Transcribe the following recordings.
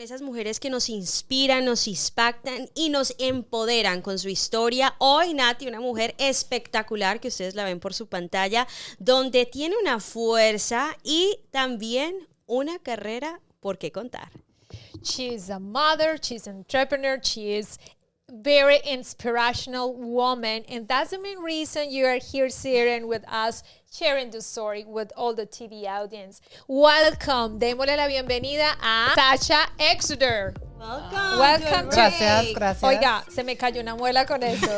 Esas mujeres que nos inspiran, nos impactan y nos empoderan con su historia. Hoy Nati, una mujer espectacular que ustedes la ven por su pantalla, donde tiene una fuerza y también una carrera por qué contar. She's a mother, she's an entrepreneur, she is very inspirational woman, and that's the main reason you are here sitting with us, sharing the story with all the TV audience. Welcome. Démosle la bienvenida a Sasha Exeter. Welcome. Gracias. Oiga, se me cayó una muela con eso.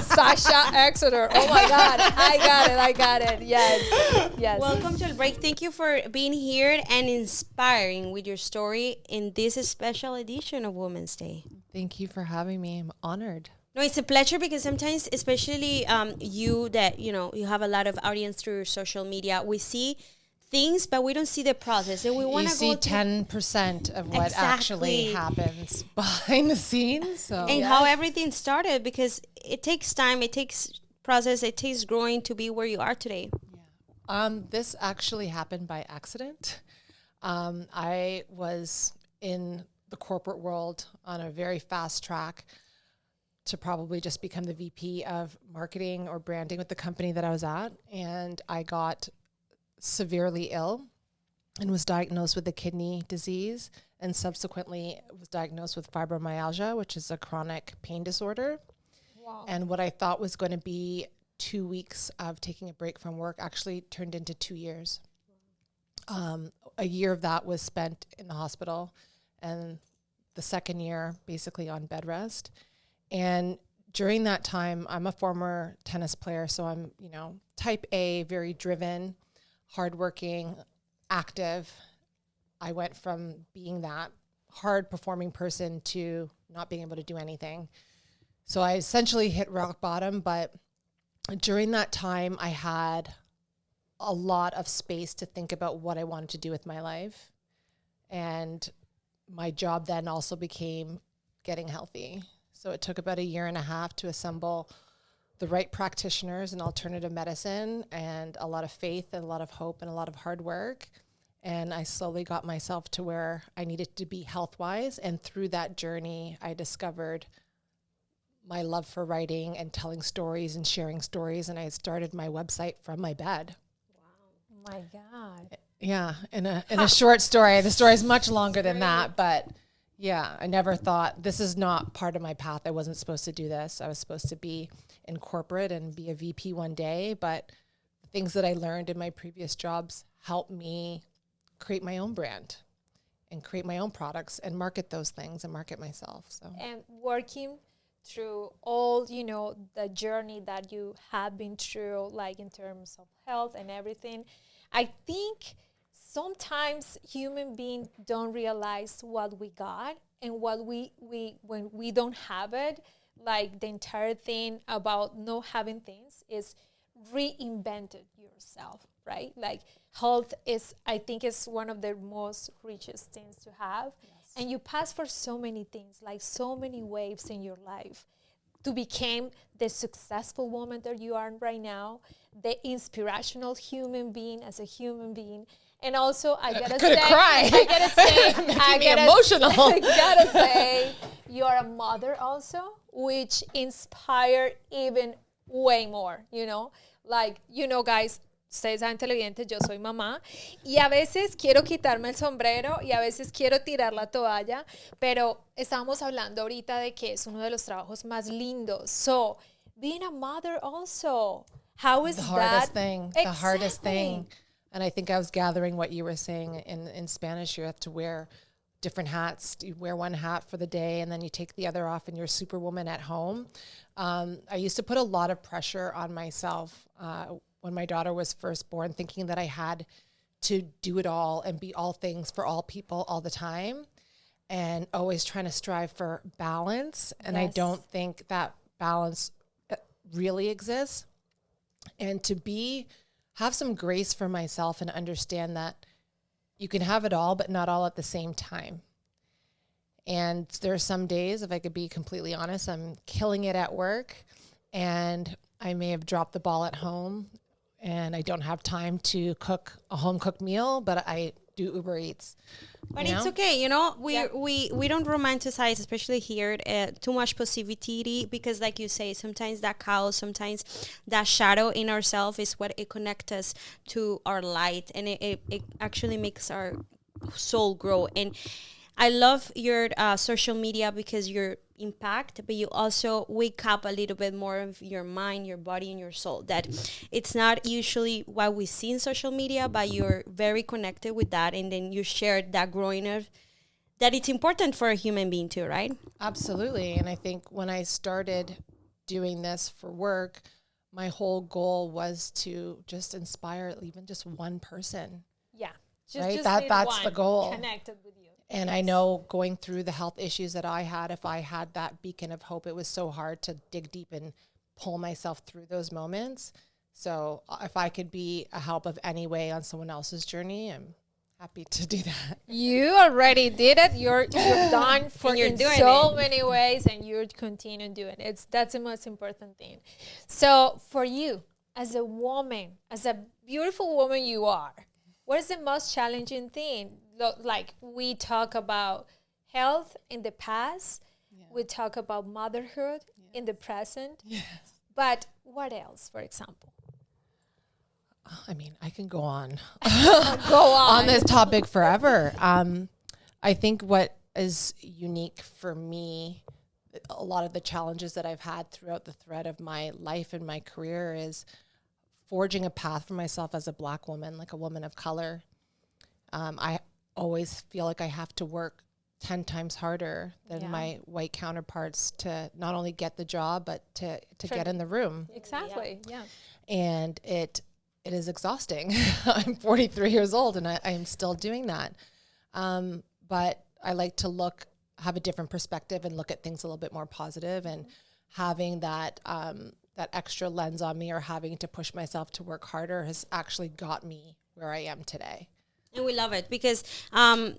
Sasha Exeter. Oh my God. I got it. Yes. Welcome to El Break. Thank you for being here and inspiring with your story in this special edition of Women's Day. Thank you for having me. I'm honored. No, it's a pleasure because sometimes, especially you have a lot of audience through your social media, we see things, but we don't see the process. And we want to see 10% of what actually happens behind the scenes. So. And how everything started, because it takes time, it takes process, it takes growing to be where you are today. Yeah. This actually happened by accident. I was in the corporate world on a very fast track to probably just become the VP of marketing or branding with the company that I was at. And I got severely ill and was diagnosed with a kidney disease, and subsequently was diagnosed with fibromyalgia, which is a chronic pain disorder. Wow. And what I thought was going to be 2 weeks of taking a break from work actually turned into 2 years. A year of that was spent in the hospital, and the second year basically on bed rest. And during that time, I'm a former tennis player, so I'm, type A, very driven, hardworking, active. I went from being that hard performing person to not being able to do anything. So I essentially hit rock bottom, but during that time I had a lot of space to think about what I wanted to do with my life. And my job then also became getting healthy. So it took about 1.5 years to assemble the right practitioners in alternative medicine, and a lot of faith and a lot of hope and a lot of hard work. And I slowly got myself to where I needed to be health-wise. And through that journey, I discovered my love for writing and telling stories and sharing stories. And I started my website from my bed. Wow. My God. Yeah. In a short story, the story is much longer than that, but yeah, I never thought this is not part of my path. I wasn't supposed to do this. I was supposed to be in corporate and be a VP one day, but the things that I learned in my previous jobs helped me create my own brand and create my own products and market those things and market myself. So. And working through all, the journey that you have been through, like in terms of health and everything, I think sometimes human beings don't realize what we got, and what we when we don't have it, like the entire thing about not having things is reinvented yourself, right? Like health is, I think, is one of the most richest things to have. Yes. And you pass for so many things, like so many waves in your life to become the successful woman that you are right now, the inspirational human being as a human being. And also, I gotta say, you're a mother also, which inspired even way more, guys, ustedes saben, televidentes, yo soy mamá, y a veces quiero quitarme el sombrero y a veces quiero tirar la toalla, pero estábamos hablando ahorita de que es uno de los trabajos más lindos. So, being a mother also, how is the that? Hardest thing, exactly. The hardest thing. And I think I was gathering what you were saying in Spanish. You have to wear different hats. You wear one hat for the day, and then you take the other off, and you're superwoman at home. I used to put a lot of pressure on myself when my daughter was first born, thinking that I had to do it all and be all things for all people all the time, and always trying to strive for balance. And yes. I don't think that balance really exists. And to have some grace for myself and understand that you can have it all, but not all at the same time. And there are some days, if I could be completely honest, I'm killing it at work, and I may have dropped the ball at home, and I don't have time to cook a home-cooked meal, but I do Uber Eats. But you it's know? okay, we don't romanticize, especially here, too much positivity, because, like you say, sometimes that chaos, sometimes that shadow in ourselves is what it connects us to our light, and it actually makes our soul grow. And I love your social media because your impact, but you also wake up a little bit more of your mind, your body, and your soul. That it's not usually what we see in social media, but you're very connected with that, and then you share that growing of that it's important for a human being too, right? Absolutely. And I think when I started doing this for work, my whole goal was to just inspire even just one person. Yeah. Right? Need That's the one goal. connected with you. And I know going through the health issues that I had, if I had that beacon of hope, it was so hard to dig deep and pull myself through those moments. So if I could be a help of any way on someone else's journey, I'm happy to do that. You already did it. You're done for you're in doing so it. many ways, and you're continue doing it. That's the most important thing. So for you, as a woman, as a beautiful woman you are, what is the most challenging thing? Like, we talk about health in the past, we talk about motherhood in the present, but what else, for example? I mean, I can go on Go on. on this topic forever. I think what is unique for me, a lot of the challenges that I've had throughout the thread of my life and my career is forging a path for myself as a Black woman, like a woman of color. I always feel like I have to work 10 times harder than my white counterparts to not only get the job, but to get in the room. Exactly. Yeah. And it is exhausting. I'm 43 years old and I am still doing that. But I like to have a different perspective and look at things a little bit more positive, and having that extra lens on me, or having to push myself to work harder, has actually got me where I am today. And we love it because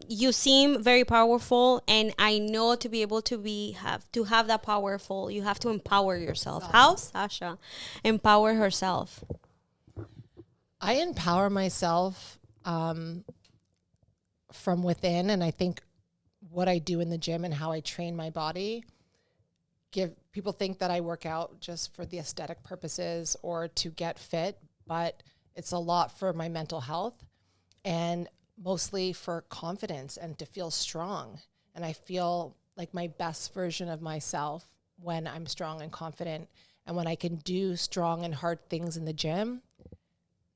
you seem very powerful, and I know to be able to have that powerful, you have to empower yourself. How Sasha empower herself? I empower myself from within, and I think what I do in the gym and how I train my body, people think that I work out just for the aesthetic purposes or to get fit, but it's a lot for my mental health and mostly for confidence and to feel strong. And I feel like my best version of myself when I'm strong and confident, and when I can do strong and hard things in the gym,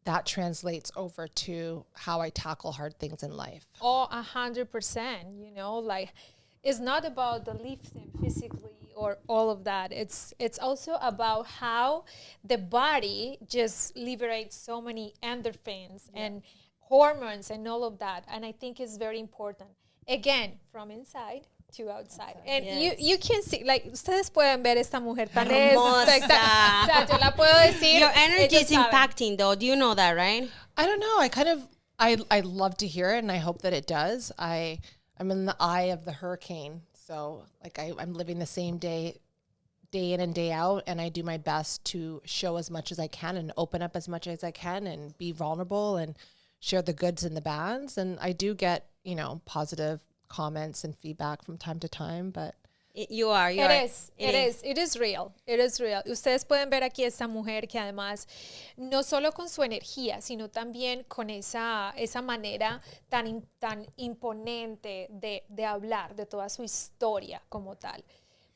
that translates over to how I tackle hard things in life. Oh, 100%. You know, like, it's not about the lifting physically or all of that. It's also about how the body just liberates so many endorphins and hormones and all of that. And I think it's very important. Again, from inside to outside. And you can see, like, ustedes pueden ver esta mujer tan espectacular. O sea, yo la puedo decir. Your energy is saben. impacting, though. Do you know that, right? I don't know. I love to hear it, and I hope that it does. I'm in the eye of the hurricane. So like I'm living the same day in and day out, and I do my best to show as much as I can and open up as much as I can and be vulnerable and share the goods and the bads. And I do get, positive comments and feedback from time to time, but It is real. Ustedes pueden ver aquí esta mujer que además no solo con su energía, sino también con esa manera tan imponente de hablar, de toda su historia como tal.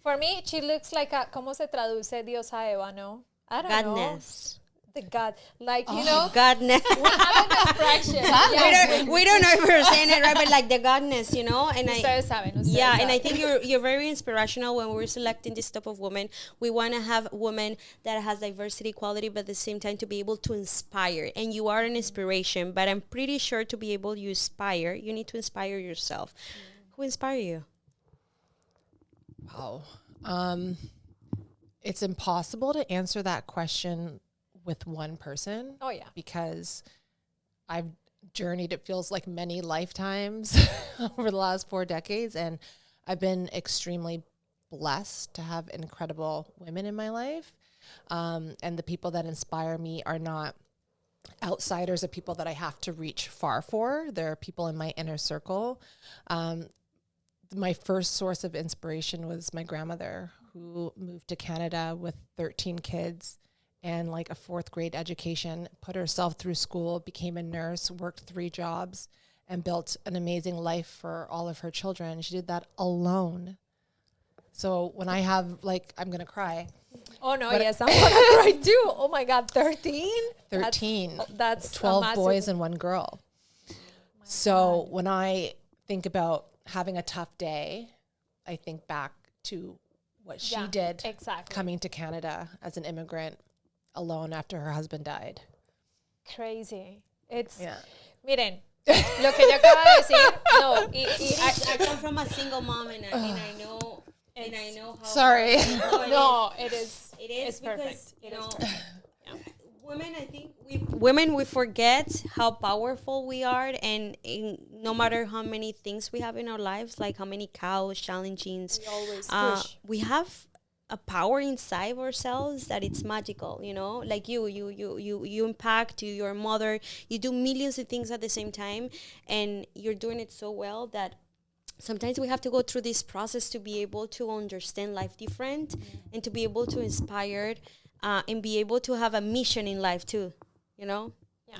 For me, she looks like ¿cómo se traduce diosa Eva, no? I don't Godness. know. The God, like, Godness. we have an expression. Yeah. We don't know if we're saying it right, but like the godness, and Ustedes saben. and I think you're very inspirational when we're selecting this type of women. We want to have women that has diversity, quality, but at the same time to be able to inspire. And you are an inspiration, but I'm pretty sure to be able to inspire, you need to inspire yourself. Who inspire you? Wow. It's impossible to answer that question with one person. Oh, yeah. Because I've journeyed, it feels like many lifetimes over the last 4 decades. And I've been extremely blessed to have incredible women in my life. And the people that inspire me are not outsiders are people that I have to reach far for. There are people in my inner circle. My first source of inspiration was my grandmother, who moved to Canada with 13 kids and like a 4th grade education, put herself through school, became a nurse, worked 3 jobs, and built an amazing life for all of her children. She did that alone. So when I have, like, I'm going to cry. Oh, no, But yes, I'm going to cry too. Oh, my God, 13? 13. That's 12 boys and 1 girl. So when I think about having a tough day, I think back to what she did exactly. coming to Canada as an immigrant alone after her husband died. Crazy. It's, Yeah. miren, lo que yo acabo de decir, no, I come from a single mom, and I know how. Sorry. no, it is. It is It's because perfect. you know, women. I think we forget how powerful we are, and no matter how many things we have in our lives, like how many cows, challenges, We always push. we have a power inside ourselves that it's magical. You know, like you impact your mother. You do millions of things at the same time, and you're doing it so well that sometimes we have to go through this process to be able to understand life different and to be able to inspire and be able to have a mission in life too, you know? Yeah.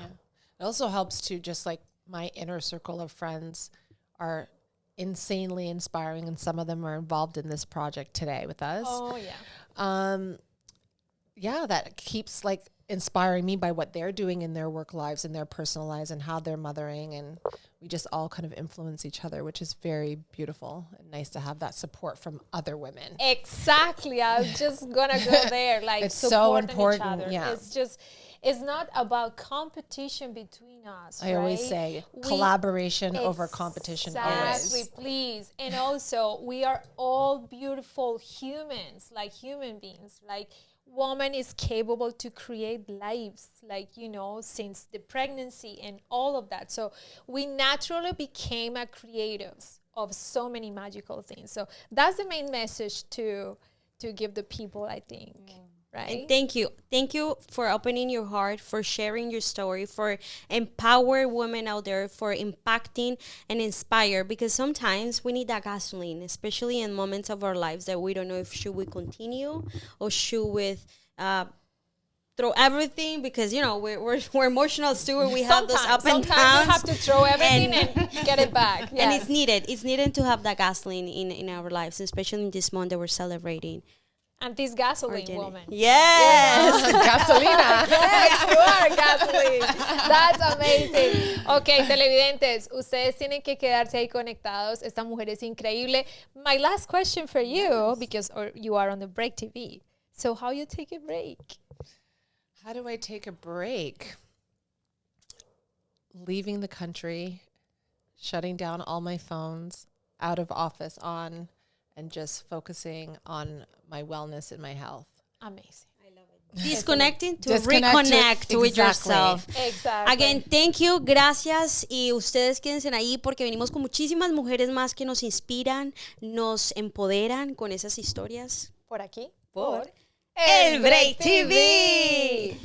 It also helps to just like my inner circle of friends are insanely inspiring, and some of them are involved in this project today with us. Oh, yeah. Yeah, that keeps like inspiring me by what they're doing in their work lives and their personal lives and how they're mothering, and we just all kind of influence each other, which is very beautiful and nice to have that support from other women. Exactly. I was just gonna go there. Like, It's so supporting important, each other. yeah. It's not about competition between us. I always right? say We- collaboration over competition always. Exactly, please. And also, we are all beautiful humans, like human beings. Like, woman is capable to create lives, like, you know, since the pregnancy and all of that. So we naturally became a creatives of so many magical things. So that's the main message to give the people, I think. Right? And thank you for opening your heart, for sharing your story, for empower women out there, for impacting and inspire, because sometimes we need that gasoline, especially in moments of our lives that we don't know if should we continue or should we throw everything, because you know we're emotional too, we have those up and sometimes downs. you have to throw everything and get it back. And Yes. it's needed to have that gasoline in our lives, especially in this month that we're celebrating. And this gasoline Organic. woman. Yes. Gasolina. Yes, you are gasoline. That's amazing. Ok, televidentes, ustedes tienen que quedarse ahí conectados. Esta mujer es increíble. My last question for you, because you are on the Break TV. So how you take a break? How do I take a break? Leaving the country, shutting down all my phones, out of office on, and just focusing on my wellness and my health. Amazing. Disconnecting to Disconnect reconnect to- with exactly. yourself. Exactly. Again, thank you, gracias, y ustedes quédense ahí porque venimos con muchísimas mujeres más que nos inspiran, nos empoderan con esas historias. Por aquí. Por El Break TV.